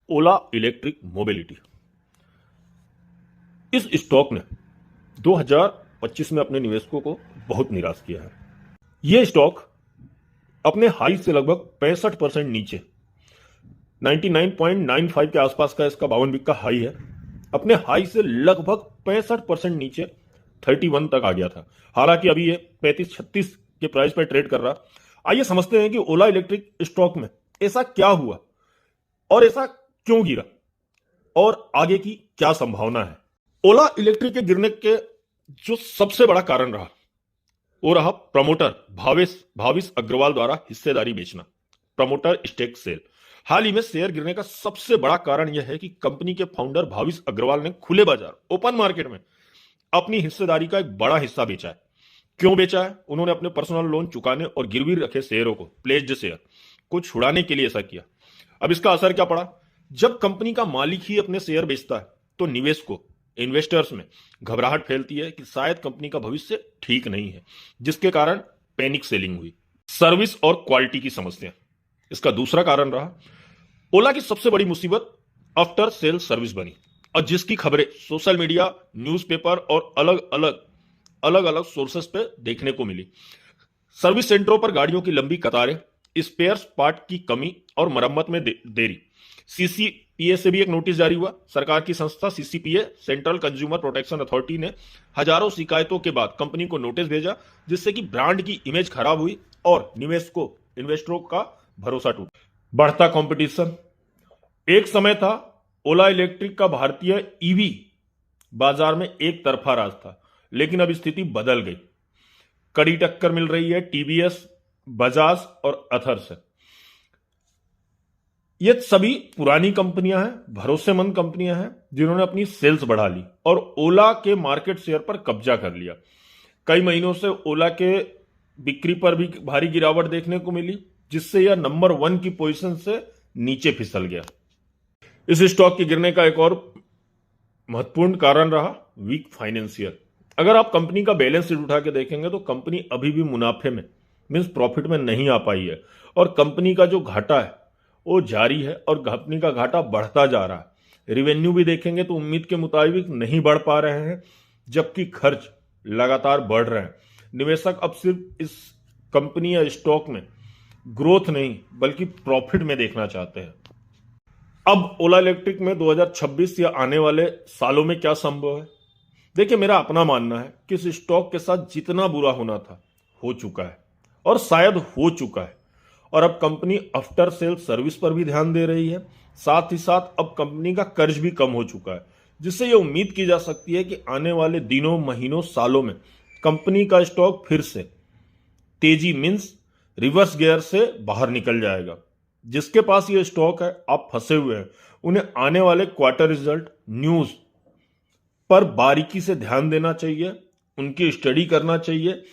ओला electric mobility. इस stock ने 2025 में अपने निवेशकों को बहुत निराश किया है। यह स्टॉक अपने हाई से लगभग 65% नीचे 99.95 के आसपास का इसका 52 वीक का हाई है। अपने हाई से लगभग 65% नीचे 31 तक आ गया था। हालांकि अभी ये 35-36 के प्राइस पर ट्रेड कर रहा। आइए समझते हैं कि ओला इलेक्ट्रिक स्टॉक में ऐसा क्या हुआ और ऐसा क्यों गिरा और आगे की क्या संभावना है। ओला इलेक्ट्रिक के गिरने के जो सबसे बड़ा कारण रहा वो रहा प्रमोटर भाविश अग्रवाल द्वारा हिस्सेदारी बेचना, प्रमोटर स्टेक सेल। हाल ही में शेयर गिरने का सबसे बड़ा कारण यह है कि कंपनी के फाउंडर भाविश अग्रवाल ने खुले बाजार ओपन मार्केट में अपनी हिस्सेदारी का एक बड़ा हिस्सा बेचा है। क्यों बेचा है? उन्होंने अपने पर्सनल लोन चुकाने और गिरवी रखे शेयरों को, प्लेज्ड शेयर को छुड़ाने के लिए ऐसा किया। अब इसका असर क्या पड़ा? जब कंपनी का मालिक ही अपने शेयर बेचता है तो निवेशकों इन्वेस्टर्स में घबराहट फैलती है कि शायद कंपनी का भविष्य ठीक नहीं है, जिसके कारण पैनिक सेलिंग हुई। सर्विस और क्वालिटी की समस्या इसका दूसरा कारण रहा। ओला की सबसे बड़ी मुसीबत आफ्टर सेल सर्विस बनी और जिसकी खबरें सोशल मीडिया, न्यूज़पेपर और अलग अलग सोर्सेस पे देखने को मिली। सर्विस सेंटरों पर गाड़ियों की लंबी कतारें, स्पेयर्स पार्ट की कमी और मरम्मत में देरी। सीसीपीए से भी एक नोटिस जारी हुआ। सरकार की संस्था CCPA, central consumer protection authority, ने हजारों शिकायतों के बाद कंपनी को नोटिस भेजा, जिससे कि ब्रांड की इमेज खराब हुई और इन्वेस्टरों का भरोसा टूटा। बढ़ता कंपटीशन। एक समय था ओला इलेक्ट्रिक का भारतीय ईवी बाजार में एक तरफा राज था, लेकिन अब स्थिति बदल गई। कड़ी टक्कर मिल रही है टीवीएस, बजाज और अथर से। ये सभी पुरानी कंपनियां हैं, भरोसेमंद कंपनियां हैं जिन्होंने अपनी सेल्स बढ़ा ली और ओला के मार्केट शेयर पर कब्जा कर लिया। कई महीनों से ओला के बिक्री पर भी भारी गिरावट देखने को मिली, जिससे यह नंबर 1 की पोजीशन से नीचे फिसल गया। इस स्टॉक के गिरने का एक और महत्वपूर्ण कारण रहा वीक फाइनेंशियल। अगर आप कंपनी का बैलेंस शीट उठा के देखेंगे तो कंपनी अभी भी मुनाफे में मींस प्रॉफिट में नहीं आ पाई है और कंपनी का जो घाटा है वो जारी है और कंपनी का घाटा बढ़ता जा रहा है। रिवेन्यू भी देखेंगे तो उम्मीद के मुताबिक नहीं बढ़ पा रहे हैं, जबकि खर्च लगातार बढ़ रहे हैं। निवेशक अब सिर्फ इस कंपनी या स्टॉक में ग्रोथ नहीं बल्कि प्रॉफिट में देखना चाहते हैं। अब ओला इलेक्ट्रिक में 2026 या आने वाले सालों में क्या संभव है? देखिए, मेरा अपना मानना है कि इस स्टॉक के साथ जितना बुरा होना था हो चुका है और शायद हो चुका है और अब कंपनी आफ्टर सेल सर्विस पर भी ध्यान दे रही है। साथ ही साथ अब कंपनी का कर्ज भी कम हो चुका है, जिससे यह उम्मीद की जा सकती है कि आने वाले दिनों, महीनों, सालों में कंपनी का स्टॉक फिर से तेजी मींस रिवर्स गियर से बाहर निकल जाएगा। जिसके पास ये स्टॉक है, आप फंसे हुए हैं, उन्हें आने वाले क्वार्टर रिजल्ट न्यूज पर बारीकी से ध्यान देना चाहिए, उनकी स्टडी करना चाहिए